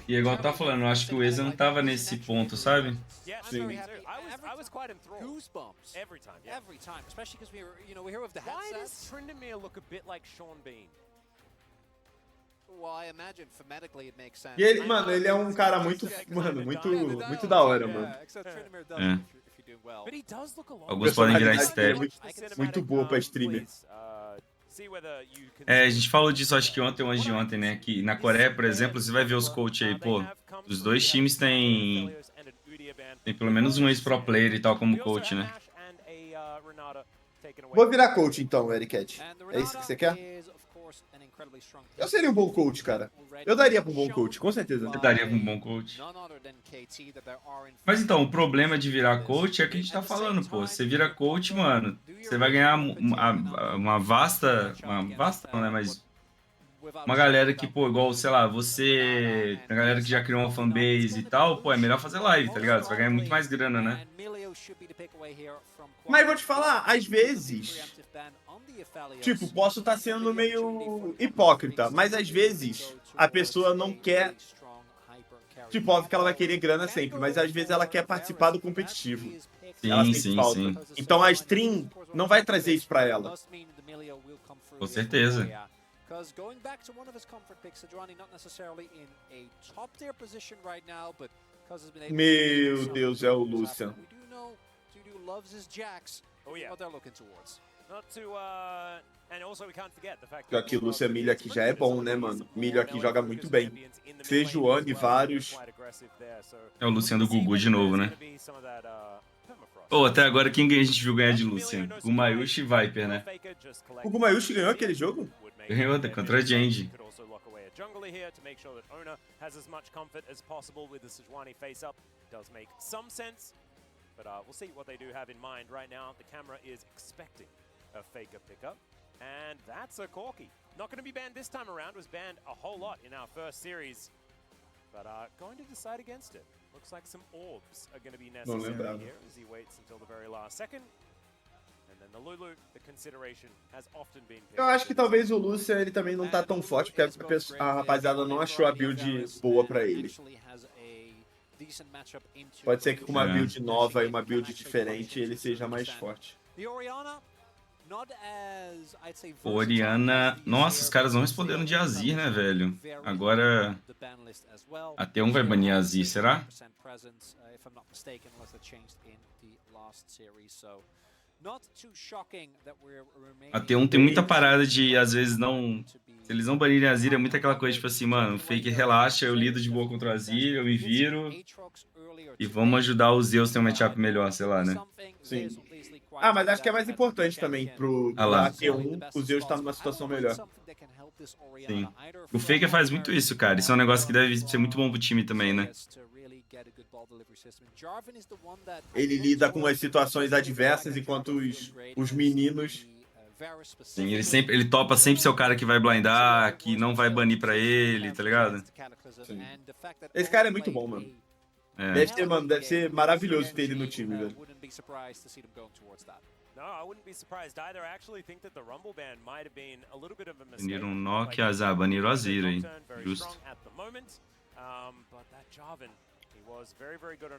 E igual eu tava falando, eu acho que o Eza não tava nesse ponto, sabe? Sim. I was quite enthralled. Goosebumps. Every time, yeah. Every time, especially because we hear of the Why does headsets. Tryndamere look a bit like Sean Bean? Well, I imagine phonetically it makes sense. E ele, mano, ele é um cara muito, mano, muito da hora, mano. Except Tryndamere does É. if you're doing well. But he does look a lot. Alguns podem virar Personalidade dele step. é muito boa pra streamer. É, a gente falou disso acho que ontem ou antes de ontem, né? Que na Coreia, por exemplo, você vai ver os coaches aí, pô, os dois times têm pelo menos um ex-pro player e tal como coach, né? Vou virar coach então, Ericat. É isso que você quer? Eu seria um bom coach, cara. Eu daria pra um bom coach, com certeza. Você daria pra um bom coach. Mas então, o problema de virar coach é o que a gente tá falando, pô. Você vira coach, mano, você vai ganhar uma vasta não, né? Mas uma galera que, pô, igual, sei lá, você, a galera que já criou uma fanbase e tal, pô, é melhor fazer live, tá ligado? Você vai ganhar muito mais grana, né? Mas vou te falar, às vezes, tipo, posso estar sendo meio hipócrita, mas às vezes a pessoa não quer, tipo, óbvio que ela vai querer grana sempre, mas às vezes ela quer participar do competitivo. Ela Sim, sente sim, falta. sim. Então a stream não vai trazer isso pra ela. Com certeza. Because going back to one of his comfort picks, Sejuani not necessarily in a top tier position right now, but because he's been able Meu to Deus, é o Lucian. We do know Juju loves his jacks. Oh, yeah. What they're looking towards. Not to, and also we can't forget the fact Pior que o Lucian Milho aqui já é bom, né, mano? Milho aqui joga muito bem. Sejuani, vários. É o Luciano do Gugu de novo, né? Pô, até agora quem a gente viu ganhar de Lucian? Gumayushi e Viper, né? O Gumayushi ganhou aquele jogo? Ganhou contra a Genji. But we'll see what they do have in mind right now. The camera is expecting a faker pickup, and that's a Corki. Not going to be banned this time around. Was banned a whole lot in our first series, but going to decide against it. Looks like some orbs are going to be necessary here as he waits until the very last second. And then the Lulu, the consideration has often been. Eu acho que talvez o Lucian ele também não tá tão forte, porque a rapaziada não achou a build boa pra ele. Pode ser que com uma build nova e uma build diferente ele seja mais forte. O Oriana... Nossa, os caras não responderam de Azir, né, velho? Agora... Até um vai banir Azir, será? A T1 tem muita parada de, às vezes, não... Se eles não banirem Azir, é muito aquela coisa, tipo assim, mano, fake relaxa, eu lido de boa contra o Azir, eu me viro e vamos ajudar os Zeus a ter um matchup melhor, sei lá, né? Sim. Ah, mas acho que é mais importante também pro T1 o Zeus estar numa situação melhor. Sim. O Faker faz muito isso, cara. Isso é um negócio que deve ser muito bom pro time também, né? Ele lida com as situações adversas enquanto os meninos... Sim, ele topa sempre ser o cara que vai blindar, que não vai banir pra ele, tá ligado? Sim. Esse cara é muito bom, mano. É. Deve ser maravilhoso ter ele no time, velho. Baniram um Nokia, Azar, baniram o Azir aí. Justo.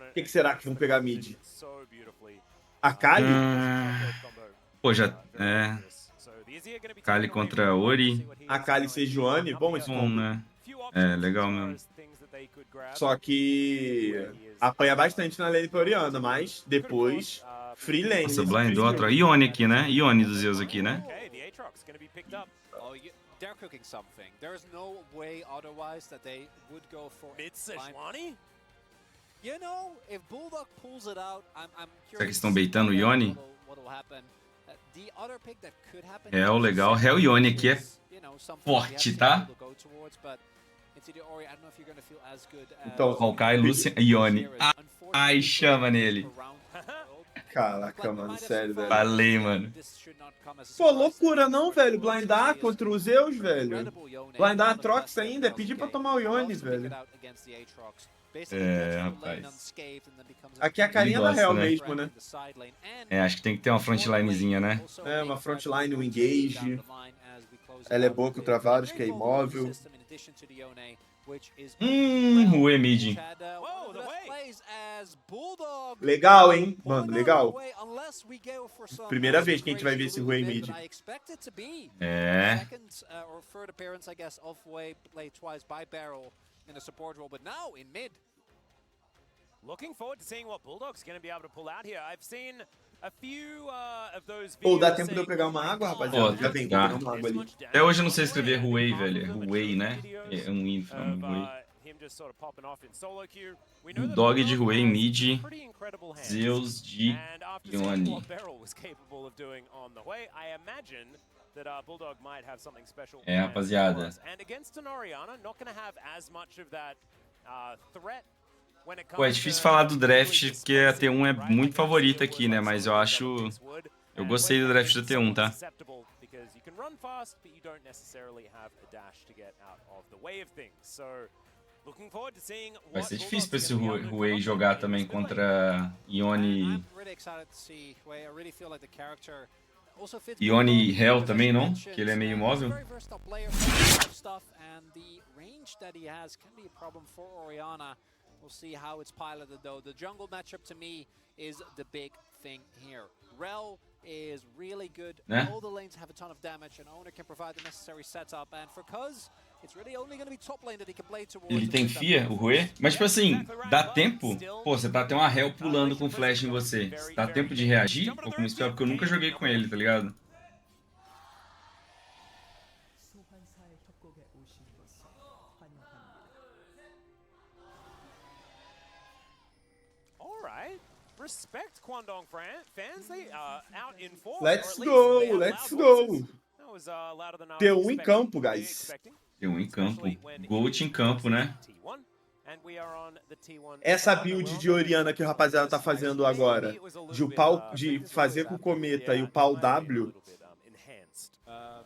O que será que vão pegar mid? A Kali? Pô, já... É... Kali contra Ori. A Kali Sejuani? Bom esse Bom, combo. né? É, legal mesmo. Só que apanha bastante na lane pra Oriana, mas depois free lane. Nossa, blindou atrás. Ione aqui, né? Ione dos Zeus aqui, né? They're cooking something. There's no way otherwise that they would go for Mid-Sejuani? You know, if Bulldog pulls it out, I'm curious. Será que estão baitando o Ione? What'll happen. The other pick that could happen. É, o legal. Hell Ione aqui é forte, tá? Então, Hawkeye, Lucian, Ione. Ai, chama nele. Caraca, mano, sério, velho. Falei, mano. Pô, loucura não, velho. Blindar contra os Zeus, velho. Blindar a Trox ainda, é pedir pra tomar o Ione, velho. É, rapaz. Aqui é a carinha da gosta, Hell né? mesmo, né? É, acho que tem que ter uma frontlinezinha, né? É, uma frontline, um engage. Ela é boa contra vários, que é imóvel. Rue mid. Legal, hein? Mano, legal. Primeira vez que a gente vai ver esse Rue mid. É. Looking forward to seeing what Bulldog's going to be able to pull out here. I've seen a few of those Pô, dá videos tempo de eu pegar uma água, Pô, rapaziada? Já vem, vou dá. pegar uma água ali. Até hoje eu não sei escrever Rue, velho. É Rue, né? É um I, não, Rue. Dog de Rue mid. Zeus de Ione. É, rapaziada. Pô, é difícil falar do draft, porque a T1 é muito favorita aqui, né? Mas eu acho... Eu gostei do draft da T1, tá? Vai ser difícil pra esse Rui jogar também contra Ione... Ione Hell também, não? Que ele é meio móvel. We'll see how it's piloted though. The jungle matchup to me is the big thing here. Rel is really good. All the lanes have a ton of damage and Owner can provide the necessary setup. And for Cuz, it's really only going to be top lane that he can play towards. Ele tem FIA, o Rui? Mas tipo assim, dá tempo? Pô, você tá até uma Hell pulando com flash em você. Dá tempo de reagir? Ou como espero, porque eu nunca joguei com ele, tá ligado? Respect Kwandong fans, they are out in force. Let's go, let's go. T1 em campo, guys. T1 em campo. Gold em campo, né? Essa build de Orianna que o rapaziada tá fazendo agora, de fazer com o Cometa e o pau W,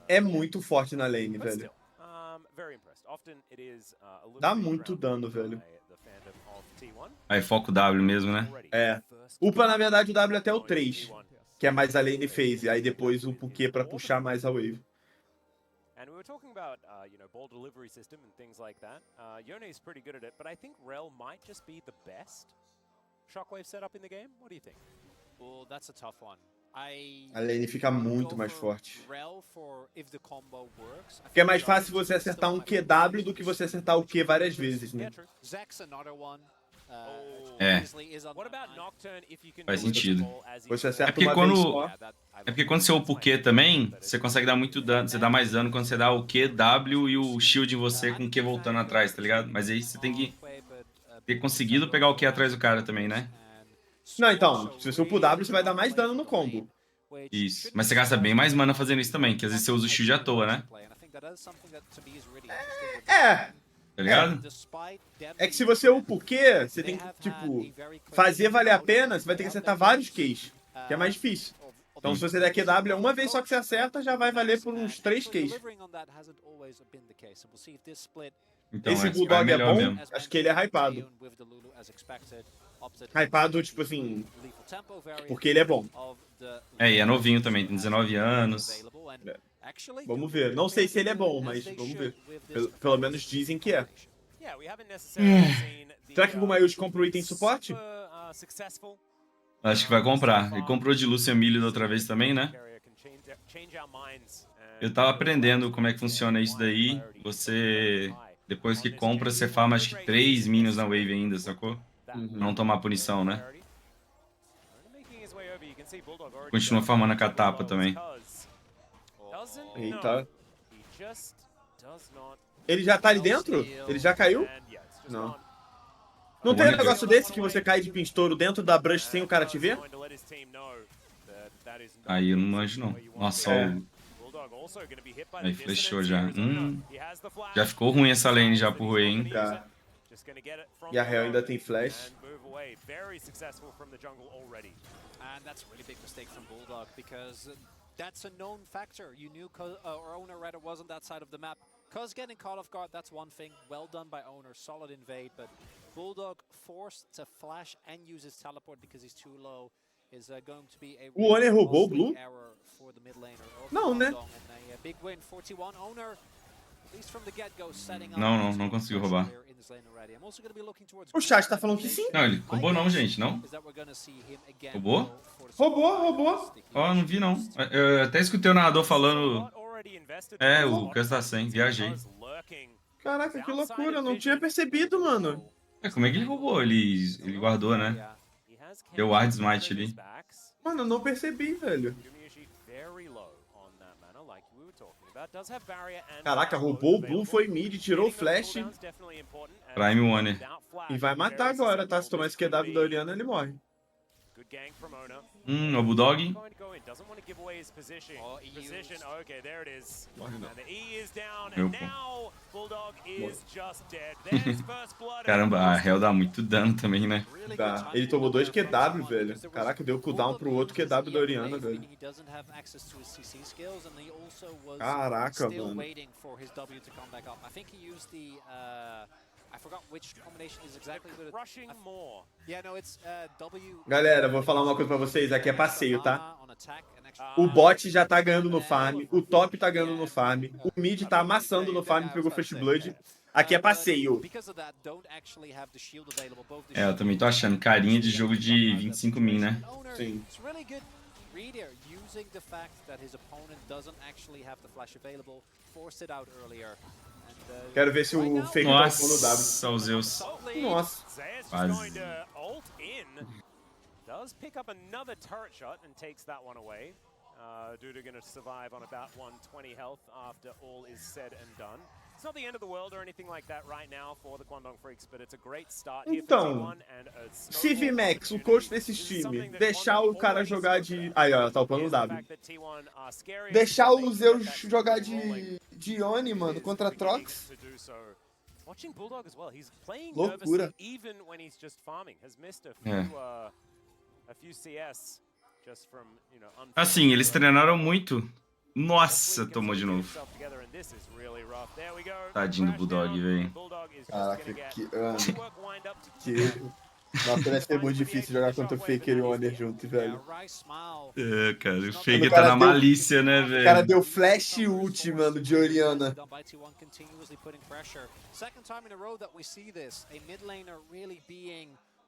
é muito forte na lane, velho. Dá muito dano, velho. Aí foco W mesmo, né? É. Upa, na verdade, o W até o 3, que é mais a lane phase. Aí depois o Q pra puxar mais a wave. And we were talking about, ball delivery system and things like that. Yone is pretty good at it, but I think Rel might just be the best shockwave setup in the game. What do you think? Well, that's a tough one. A lane fica muito mais forte. Porque é mais fácil você acertar um QW do que você acertar o Q várias vezes, né? É. Faz sentido. Você acerta uma vez só. É porque quando você upa o Q também, você consegue dar muito dano, você dá mais dano quando você dá o Q, W e o shield em você com o Q voltando atrás, tá ligado? Mas aí você tem que ter conseguido pegar o Q atrás do cara também, né? Não, então, se você upa o W, você vai dar mais dano no combo. Isso. Mas você gasta bem mais mana fazendo isso também, que às vezes você usa o shield à toa, né? Tá ligado? É que se você upa o Q, você tem que, tipo, fazer valer a pena, você vai ter que acertar vários Qs, que é mais difícil. Então, se você der QW uma vez só que você acerta, já vai valer por uns 3 Qs. Então, esse Bulldog é bom, mesmo. acho que ele é hypado. Hypado, tipo assim, porque ele é bom. É, e é novinho também, tem 19 anos. É. Vamos ver. Não sei se ele é bom, mas vamos ver. Pelo menos dizem que é. Será que o Gumayushi compra o item suporte? Acho que vai comprar. Ele comprou de Lucian Milho da outra vez também, né? Eu tava aprendendo como é que funciona isso daí. Você, depois que compra, você farma acho que 3 minions na wave ainda, sacou? Não tomar punição, né? Continua farmando a catapa também. Eita. Ele já tá ali dentro? Ele já caiu? Não. Não tem um negócio desse que você cai de pinstouro dentro da brush sem o cara te ver? Aí eu não manjo, não. Nossa, aí flechou já. Já ficou ruim essa lane já pro Rui, hein? Já. E a Hell ainda tem flash. That's a known factor. You knew Owner rather wasn't that side of the map. Cuz getting caught off guard, that's one thing. Well done by Owner, solid invade, but Bulldog forced to flash and use his teleport because he's too low is going to be a o Owner roubou o Blue? error for the mid laner. Não, né? Big win, 41 Owner. Não conseguiu roubar. O chat tá falando que sim. Não, ele roubou não, gente, não? Roubou? Roubou. Ó, não vi não. Eu até escutei o narrador falando... É, o Quer tá sem, viajei. Caraca, que loucura, eu não tinha percebido, mano. Como é que ele roubou? Ele guardou, né? Deu ward smite ali. Mano, eu não percebi, velho. Caraca, roubou o Blue, foi mid, tirou o flash. Prime One. E vai matar agora, tá? Se tomar esse QW da Oriana, ele morre. O Bulldog. Meu pô. Caramba, a Hell dá muito dano também, né? Tá. Ele tomou 2 QW, velho. Caraca, deu cooldown pro outro QW da Oriana, velho. Caraca, mano. Galera, vou falar uma coisa pra vocês. Aqui é passeio, tá? O bot já tá ganhando no farm. O top tá ganhando no farm. O mid tá amassando no farm, pegou First Blood. Aqui é passeio. É, eu também tô achando. Carinha de jogo de 25 min, né? Sim. Quero ver se o fake tá no W. Nossa, os Zeus. Nossa. Quase. Does pick up another turret shot and takes that one away. Duda gonna survive on about 120 health after all is said and done. It's not the end of the world or anything like that right now for the Guangdong Freaks, but it's a great start here for T1 and CV Max, o coach desses times, deixar o cara jogar de... Aí, ó, tá upando o W. Deixar o Zeus jogar de Ione, mano, contra Trox. Loucura. Assim, eles treinaram muito. Nossa, tomou de novo. Tadinho do Bulldog, velho. Caraca, Nossa, deve ser muito difícil jogar contra o Faker e o Honor junto, velho. É, cara, o Faker tá na malícia, né, velho? O cara deu flash ult, mano, de Oriana.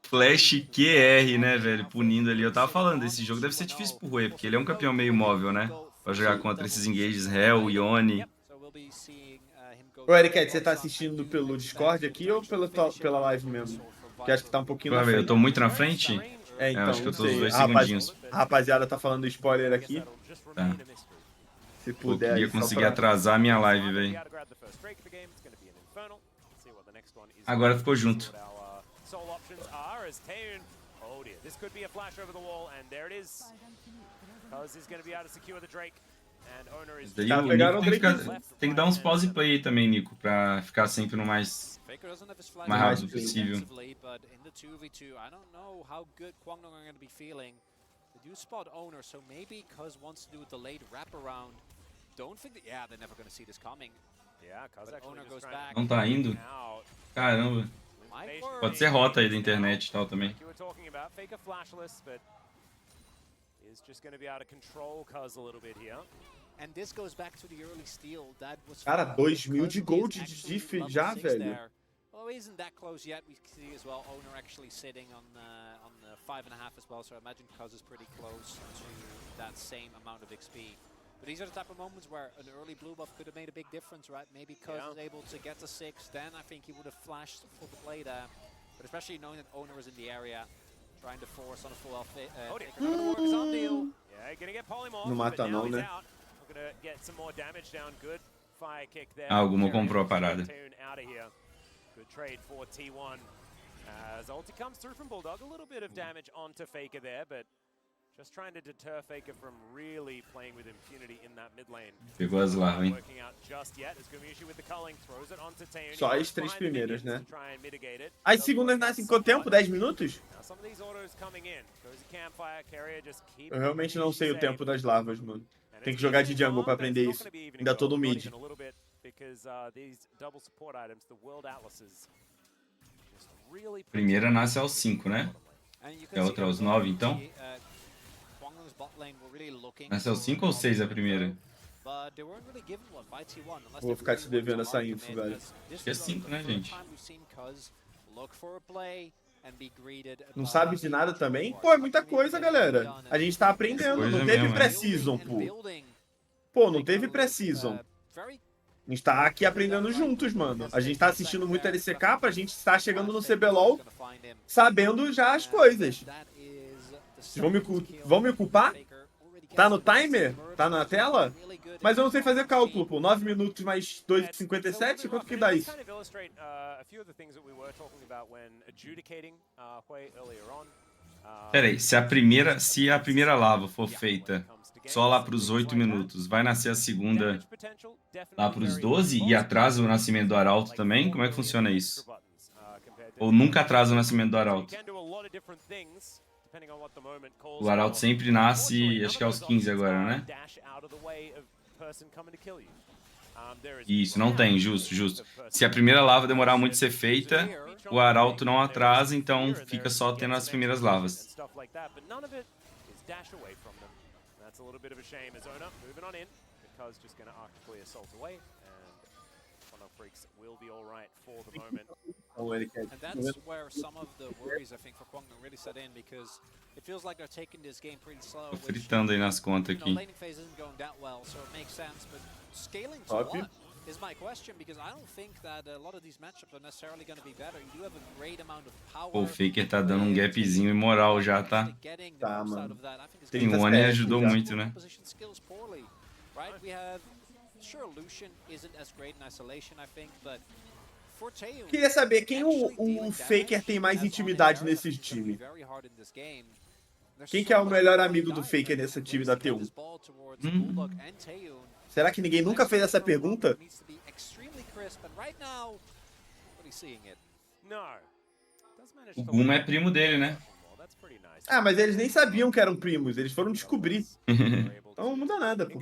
Flash QR, né, velho? Punindo ali. Eu tava falando, esse jogo deve ser difícil pro Rui, porque ele é um campeão meio móvel, né? Pra jogar contra esses engages Hell, Ione. Ô, Eric, você tá assistindo pelo Discord aqui ou pela live mesmo? Que acho que tá um pouquinho na frente. Eu tô muito na frente? É, então, acho que eu tô os 2 a segundinhos. A rapaziada tá falando spoiler aqui. Tá. Se puder. Eu queria conseguir atrasar a minha live, velho. Agora ficou junto. Tem que dar uns pause play aí também, Nico, pra ficar sempre no mais rápido possível. Não tá indo? Caramba. Pode ser rota aí da internet e tal também. Cara, 2.000 de gold de diff já, velho. Well, he isn't that close yet. We see as well Owner actually sitting on the 5.5 as well, so I imagine Cuz is pretty close to that same amount of XP. But these are the type of moments where an early blue buff could have made a big difference, right? Maybe Cuz is able to get to 6, then I think he would have flashed full play there. But especially knowing that Owner is in the area, trying to force on a full off it. Não mata não, né? Alguma comprou a parada. Good trade for T1 as ulti comes through from Bulldog. A little bit of damage onto Faker there, but just trying to deter Faker from really playing with impunity in that mid lane. Pegou as larvas, hein? Só as 3 primeiras, né? As segundas nascem em quanto tempo? 10 minutos? Eu realmente não sei o tempo das larvas, mano. Tem que jogar de jungle pra aprender isso. Ainda tô no mid. Primeira nasce aos 5, né? E a outra aos 9, então? Nasce aos 5 ou 6 a primeira? Vou ficar te devendo essa info, velho. Acho que é 5, né, gente? Não sabe de nada também? Pô, é muita coisa, galera. A gente tá aprendendo. Coisa Não teve mesmo, é. pré-season, pô. Pô, não teve pré-season. A gente tá aqui aprendendo juntos, mano. A gente tá assistindo muito LCK pra gente estar chegando no CBLOL sabendo já as coisas. Vocês vão me culpar? Tá no timer? Tá na tela? Mas eu não sei fazer cálculo, pô. 9 minutos mais 2,57? Quanto que dá isso? Pera aí, se a primeira lava for feita só lá pros 8 minutos, vai nascer a segunda lá pros 12 e atrasa o nascimento do arauto também? Como é que funciona isso? Ou nunca atrasa o nascimento do arauto? O arauto sempre nasce, acho que é aos 15 agora, né? Isso, não tem, justo, justo. Se a primeira lava demorar muito a ser feita, o arauto não atrasa, então fica só tendo as primeiras lavas. Freecs will be all right for the moment. And that's where some of the worries, I think, for Kwangdong really set in, because it feels like they're taking this game pretty slow. Tô fritando aí nas contas aqui. Laning phase isn't going that well, so it makes sense. But scaling to what is my question, because I don't think that a lot of these matchups are necessarily going to be better. You do have a great amount of power. Pô, o Faker tá dando um gapzinho imoral já, tá? Tá, mano. Sim, o One ajudou muito, né? Sure, Lucian isn't as great in isolation, I think, but for Taeyong, queria saber quem o Faker tem mais intimidade nesse time. Quem que é o melhor amigo do Faker nesse time da T1? Será que ninguém nunca fez essa pergunta? O Guma é primo dele, né? Ah, mas eles nem sabiam que eram primos, eles foram descobrir. Então não muda nada, pô.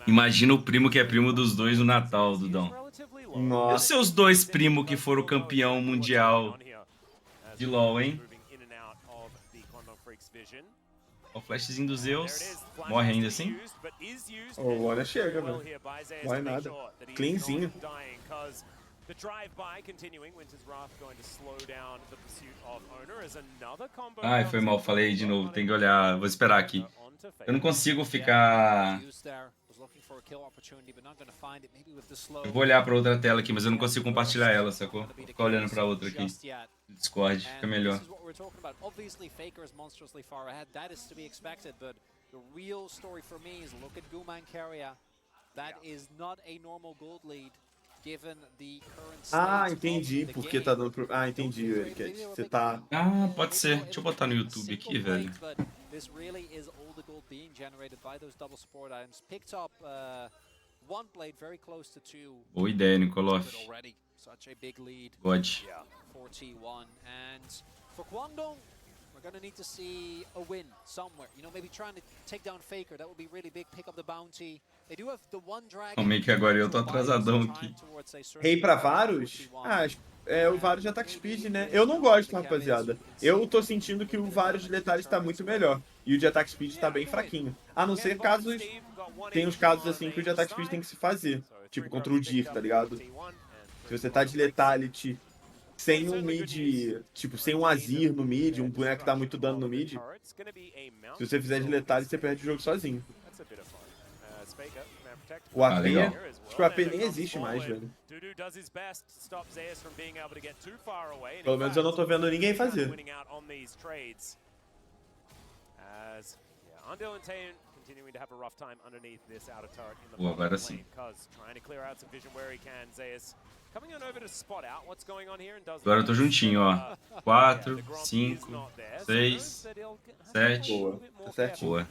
Imagina o primo que é primo dos dois no Natal, Dudão. Nossa. E os seus dois primos que foram campeão mundial de LoL, hein? O flashzinho dos Zeus. Morre ainda assim? Olha, chega, velho. Morre nada. Cleanzinho. Ai, foi mal, falei de novo, tem que olhar, vou esperar aqui. Eu não consigo ficar... Eu vou olhar pra outra tela aqui, mas eu não consigo compartilhar ela, sacou? Vou ficar olhando pra outra aqui. Discord, fica melhor. Ah, entendi porque tá dando pro... Ah, entendi, Eric. Você tá... Ah, pode ser. Deixa eu botar no YouTube aqui, velho. Boa ideia, Nikolov. God. We're going to need to see a win somewhere. You know, maybe trying to take down Faker. That would be really big. Pick up the bounty. They do have the one dragon. Calma aí que agora eu tô atrasadão aqui. Rei pra Varus? Ah, o Varus de Attack Speed, né? Eu não gosto, rapaziada. Eu tô sentindo que o Varus de Letality tá muito melhor. E o de Attack Speed tá bem fraquinho. A não ser casos... Tem uns casos assim que o de Attack Speed tem que se fazer. Tipo contra o Dir, tá ligado? Se você tá de Letality... sem um mid, tipo, sem um Azir no mid, um boneco que dá muito dano no mid, se você fizer de letality, você perde o jogo sozinho. O AP, acho que o AP nem existe mais, velho. Pelo menos eu não tô vendo ninguém fazer. Pô, agora sim. Agora eu tô juntinho, ó. 4, 5, 6, 7. Boa, tá certinho. Boa.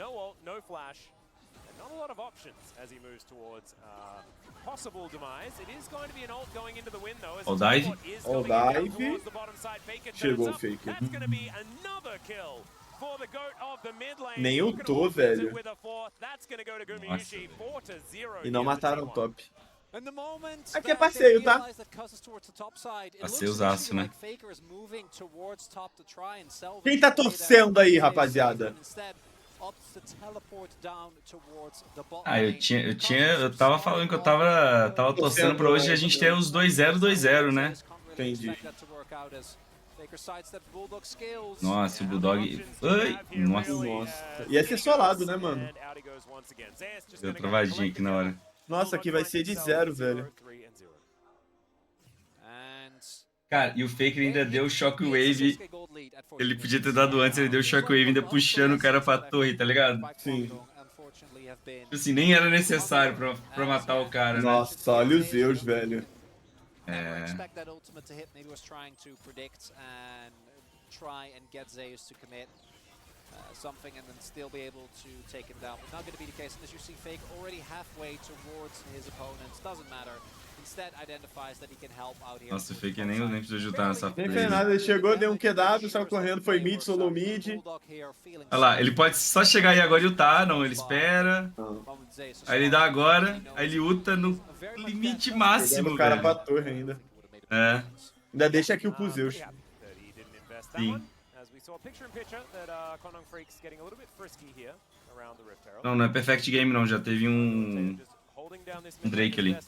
All dive. All dive. Chegou o Faker. Nem eu tô, velho. Nossa. E não mataram o top. Aqui é passeio, tá? Passeios-aço, né? Quem tá torcendo aí, rapaziada? Ah, eu tava falando que eu tava torcendo pra hoje a gente ter os 2-0, 2-0, né? Entendi. Nossa, o Bulldog... Ai, nossa. Nossa. Ia ser solado, né, mano? Deu travadinha aqui na hora. Nossa, aqui vai ser de 0, velho. Cara, e o Faker ainda deu Shockwave. Ele podia ter dado antes, ele deu Shockwave ainda puxando o cara pra torre, tá ligado? Sim. Tipo assim, nem era necessário pra matar o cara, né? Nossa, olha os Zeus, velho. É... something and then still be able to take him down. But not going to be the case. And as you see, Fake already halfway towards his opponents. Doesn't matter. Instead, identifies that he can help out here. Nossa, o Fake nem precisou ajudar nessa Nem play. fez nada, ele chegou, deu um QW, saiu correndo, foi mid, solo mid. Olha lá, ele pode só chegar aí agora e ultar, não, ele espera. Aí ele dá agora, aí ele ulta no limite máximo, o cara velho. pra torre ainda. É. Ainda deixa aqui o pro Zeus. Sim. Não, não é perfect game não, já teve um Drake ali.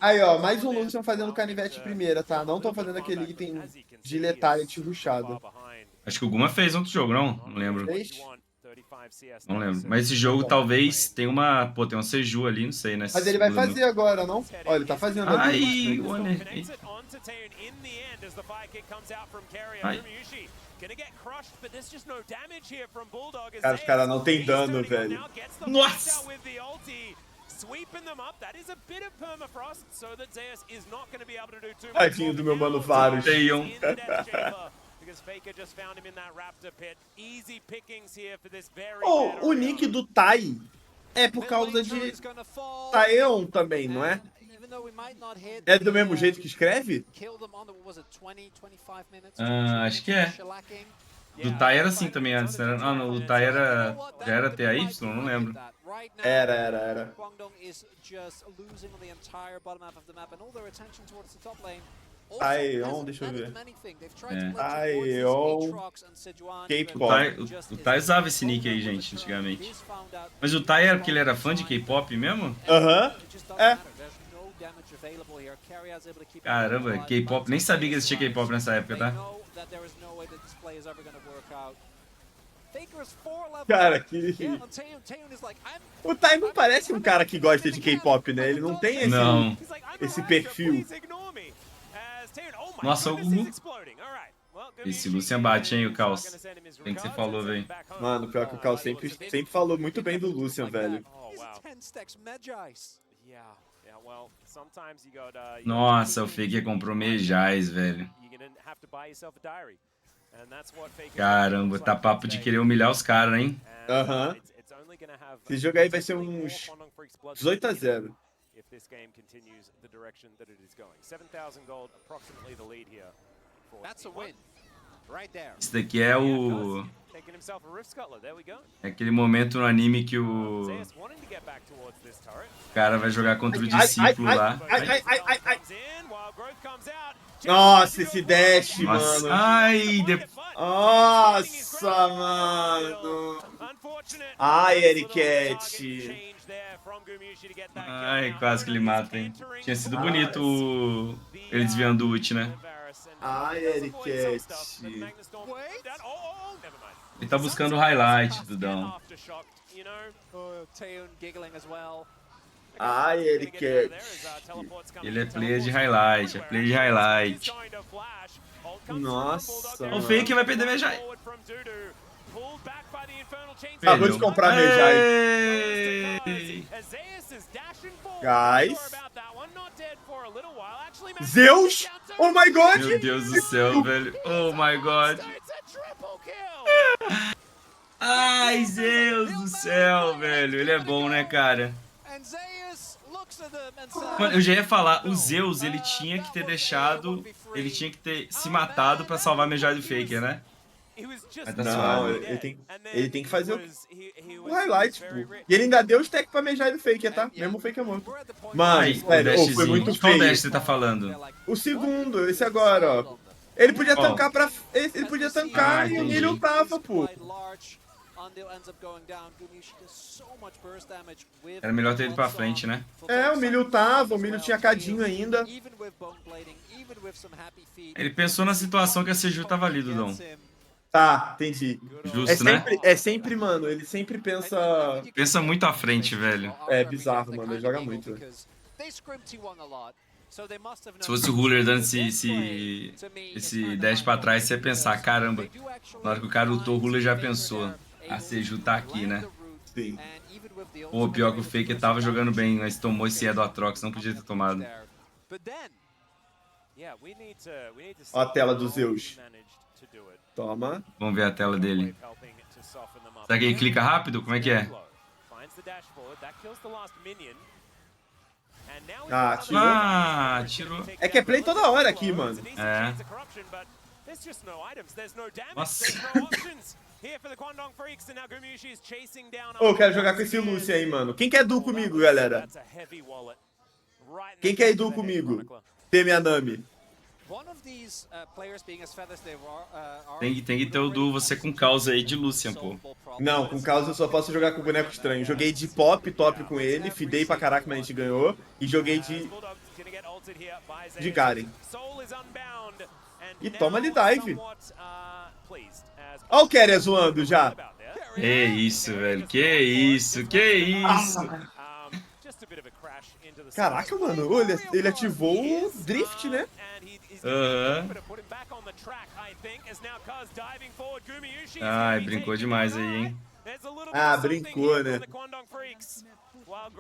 Aí, ó, mais um Lucian fazendo canivete primeira, tá? Não tô fazendo aquele item de letality rushado. Acho que o Guma fez outro jogo, não? Não lembro. Fez? Não lembro. Mas esse jogo talvez tenha uma... Pô, tem um Seju ali, não sei, né? Mas ele vai fazer agora, não? Ó, ele tá fazendo ali. Ai, o One... Ai. Cara, os caras não tem dano, velho. Nossa! Tadinho do meu mano Varus. Tenham. Oh, o nick do Tai é por causa de Taeon também, não é? É do mesmo jeito que escreve? Ah, acho que é. Do Tai era assim também antes, né? Ah, não, o Tai era... Já era TAY? Não lembro. Era. Taeon, deixa eu ver. Taeon, K-pop. O Tai usava esse nick aí, gente, antigamente. Mas o Tai era porque ele era fã de K-pop mesmo? Aham. É. Caramba, K-pop. Nem sabia que existia K-pop nessa época, tá? Cara, que... O Tai não parece um cara que gosta de K-pop, né? Ele não tem esse perfil. Nossa, o Gugu. Esse Lucian bate, hein, o Caos. Tem que você falou, velho. Mano, pior que o Caos sempre falou muito bem do Lucian, velho. Nossa, o Fake comprou Mejais, velho. Caramba, tá papo de querer humilhar os caras, hein? Aham. Esse jogo aí vai ser uns 18-0. Isso daqui é o... É aquele momento no anime que o cara vai jogar contra o discípulo lá. Ai. Nossa, esse dash, Nossa. mano. Ai, Nossa, mano. Ai, Ericat. Ai, quase que ele mata, hein? Tinha sido bonito ele desviando o ult, né? Ai, Ericat. Ele tá buscando o highlight, Dudão. Ai, Ericat. Ele é player de highlight, Nossa. O Fake vai perder Mejai. Acabou de comprar Mejai. Guys. Zeus? Oh my god! Meu Deus do céu, velho. Oh my god. Ai, Zeus do céu, velho. Ele é bom, né, cara? Mano, eu já ia falar, o Zeus, ele tinha que ter deixado... Ele tinha que ter se matado pra salvar a Mejai do Faker, né? Mas tá Não, suave. ele tem que fazer o highlight, pô. E ele ainda deu o stack pra Mejai do Faker, tá? Mesmo o Faker morto. Mano, Aí, sério, foi muito Qual feio. dash você tá falando? O segundo, esse agora, ó. Ele podia tancar pra... Ele podia tancar e o entendi. milho tava, pô. Era melhor ter ido pra frente, né? É, o milho tava, o milho tinha cadinho ainda. Ele pensou na situação que a Seju tava ali, Dudão. Tá, entendi. Justo, né? É sempre, mano, ele sempre pensa... Pensa muito à frente, velho. É bizarro, mano, ele joga muito. Se fosse o Ruler dando esse dash pra trás, você ia pensar, caramba, na hora que o cara lutou, o Ruler já pensou, a Seju tá aqui, né? Sim. Pô, pior que o Faker tava jogando bem, mas tomou esse E do Atrox, não podia ter tomado. Ó a tela do Zeus. Toma. Vamos ver a tela dele. Será que ele clica rápido? Como é que é? Ah, tirou. Ah, tirou. É que é play toda hora aqui, mano. É. Nossa. Ô, eu quero jogar com esse Lucy aí, mano. Quem quer duo comigo, galera? Quem quer ir duo comigo? Tem minha Nami. Tem que ter o duo você com causa aí de Lucian, pô. Não, com causa eu só posso jogar com boneco estranho. Joguei de top com ele, fidei pra caraca, mas a gente ganhou. E joguei de Garen. E toma ali dive. Ó o Quer zoando já. Que isso, velho. Que isso, que isso. Caraca, mano. Olha, ele ativou o drift, né? Aham. Ai, brincou demais aí, hein? Ah, brincou, né?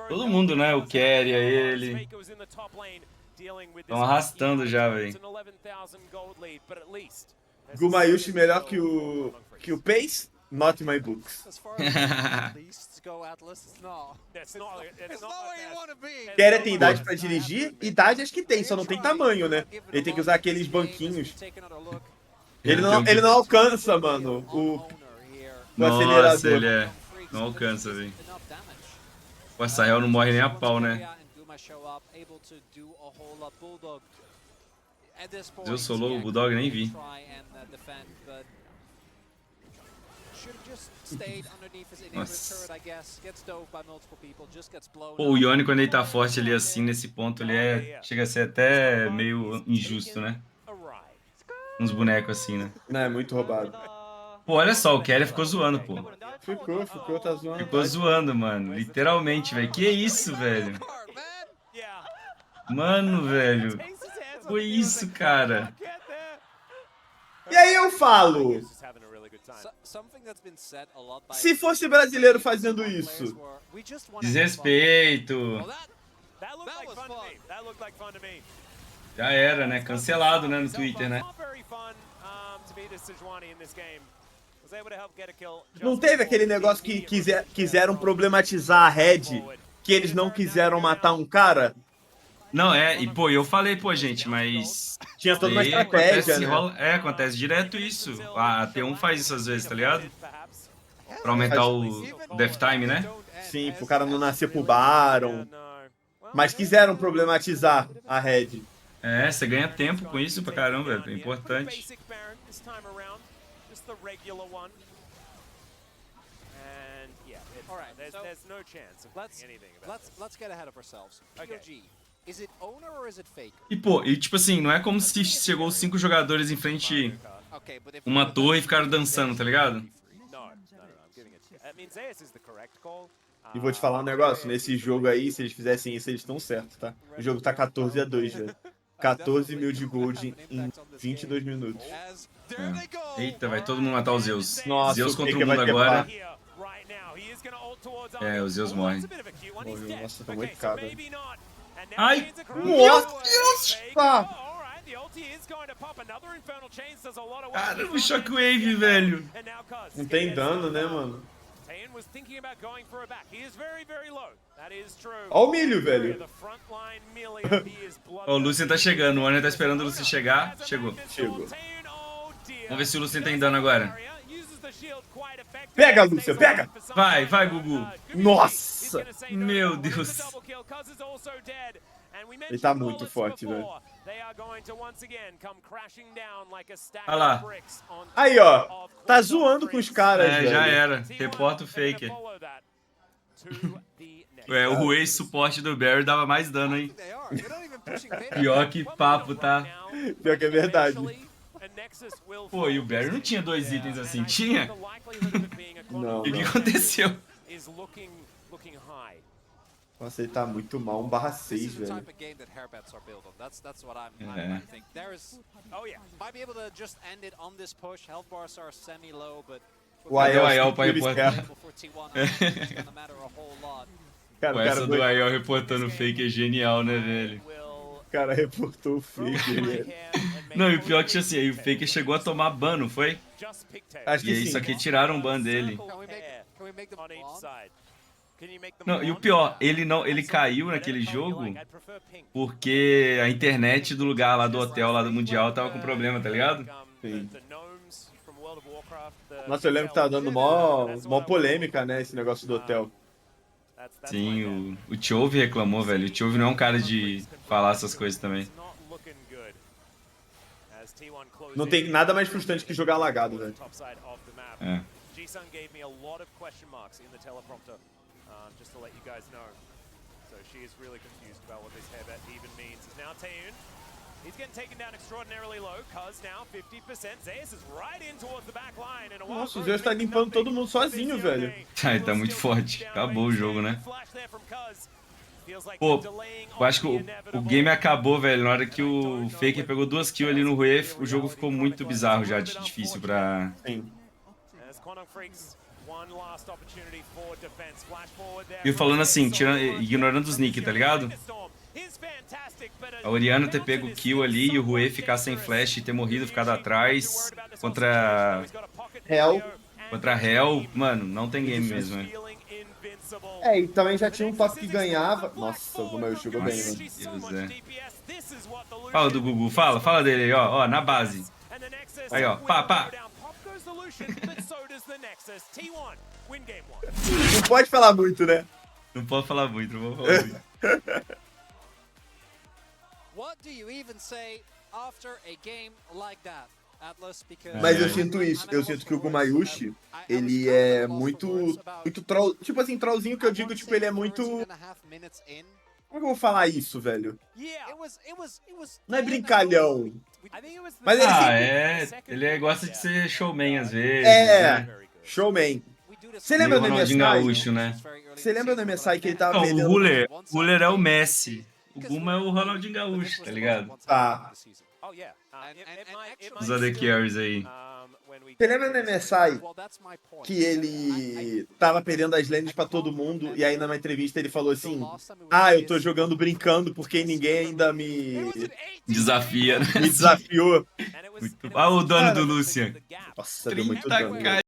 Todo mundo, né? O Quer, ele. Estão arrastando já, velho. Gumayushi melhor que o Pace? Not in my books. Quer tem idade pra dirigir? Idade acho que tem, só não tem tamanho, né? Ele tem que usar aqueles banquinhos. Ele não alcança, mano, o acelerador. Nossa, ele é. Não alcança, velho. O Sahel não morre nem a pau, né? Zeus solou o Bulldog, nem vi. Nossa. Pô, o Yone, quando ele tá forte ali assim, nesse ponto, ele chega a ser até meio injusto, né? Uns bonecos assim, né? Não, é muito roubado. Pô, olha só, o Kelly ficou zoando, pô. Ficou, tá zoando. Ficou zoando, mano. Literalmente, velho. Que isso, velho? Mano, velho. Foi isso, cara. E aí eu falo, se fosse brasileiro fazendo isso, Desrespeito. Já era, né? Cancelado, né? No Twitter, né? não teve aquele negócio que quiseram problematizar a Red, que eles não quiseram matar um cara? Não, e pô, eu falei, pô, gente, mas... Tinha toda uma Aí estratégia, acontece, né? acontece direto isso. A T1 faz isso às vezes, tá ligado? Pra aumentar o death time, né? Sim, pro cara não nascer pro Baron. Mas quiseram problematizar a Red. Você ganha tempo com isso pra caramba, velho. É importante. E pô, tipo assim, não é como se chegou 5 jogadores em frente uma torre e ficaram dançando, tá ligado? E vou te falar um negócio, nesse jogo aí, se eles fizessem isso, eles estão certos, tá? O jogo tá 14-2, velho. 14 mil de gold em 22 minutos. Eita, vai todo mundo matar os Zeus. Nossa, Zeus o contra o Faker vai mundo ter agora. pá. Os Zeus morrem. Morreu, nossa, tá muito caro. Ai, Nossa! Cara, o Shockwave, velho. Não tem dano, né, mano? Ó o milho, velho. Ó, o Lucian tá chegando. O Warner tá esperando o Lucian chegar. Chegou. Chegou. Vamos ver se o Lucian tem dano agora. Pega, Lúcia, pega! Vai, Gugu. Nossa! Meu Deus. Ele tá muito forte, velho. Olha lá. Aí, ó. Tá zoando com os caras, velho. Já era. Reporta o Faker. O Ruê suporte do Barry dava mais dano, hein? Pior que papo, tá? Pior que é verdade. Pô, e o Barry não tinha 2 itens assim, tinha? Não, E o que não. aconteceu? Nossa, ele tá muito mal. 1/6, velho. O Cadê o Aiel Aiel pra reportar? Cara, Pô, essa do Aiel reportando o Fake é genial, né, velho? O cara reportou o Fake, velho. Não, e o pior que assim, aí o Faker chegou a tomar ban, não foi? Acho que E aí, sim. só que tiraram o ban dele. Não, e o pior, ele caiu naquele jogo porque a internet do lugar lá do hotel, lá do Mundial, tava com problema, tá ligado? Sim. Nossa, eu lembro que tava dando mó polêmica, né, esse negócio do hotel. Sim, o Chove reclamou, velho. O Chove não é um cara de falar essas coisas também. Não tem nada mais frustrante que jogar lagado, velho. É. Just to let you guys know. So she is really confused about what this hairbet even means. Is now Taeun. He's getting taken down extraordinarily low. Cuz now 50%. Zeus is right in towards the back line. Nossa, o Zeus tá limpando todo mundo sozinho, velho. Ele tá muito forte. Acabou o jogo, né? Pô, eu acho que o game acabou, velho. Na hora que o Faker pegou 2 kills ali no Rue, o jogo ficou muito bizarro já, difícil pra... Sim. E falando assim, ignorando os nick, tá ligado? A Orianna ter pego o kill ali e o Rue ficar sem flash e ter morrido, ficado atrás contra Hell, mano, não tem game mesmo, né? É, e também já tinha um top que ganhava. Nossa, como eu jogou bem, mano. Deus, é. Fala do Gugu, fala dele aí, ó, na base. Aí, ó, pá. Não pode falar muito, né? Não pode falar muito, não vou falar muito. Mas eu sinto isso, eu sinto que o Gumayushi, ele é muito troll, tipo assim, trollzinho que eu digo, tipo, ele é muito... Como é que eu vou falar isso, velho? Não é brincalhão. Mas ele gosta de ser showman às vezes. Showman. Você lembra do MSI? Gaúcho, né? Você lembra do MSI que ele tava Não, perdendo? o Ruler é o Messi. O Guma é o Ronaldinho Gaúcho, tá ligado? Tá. Os AD Carries aí. Você lembra do MSI que ele tava perdendo as lanes pra todo mundo e aí numa entrevista ele falou assim: ah, eu tô jogando brincando porque ninguém ainda me Desafia, né? desafiou. O dono do Lucian. Nossa, deu muito dano.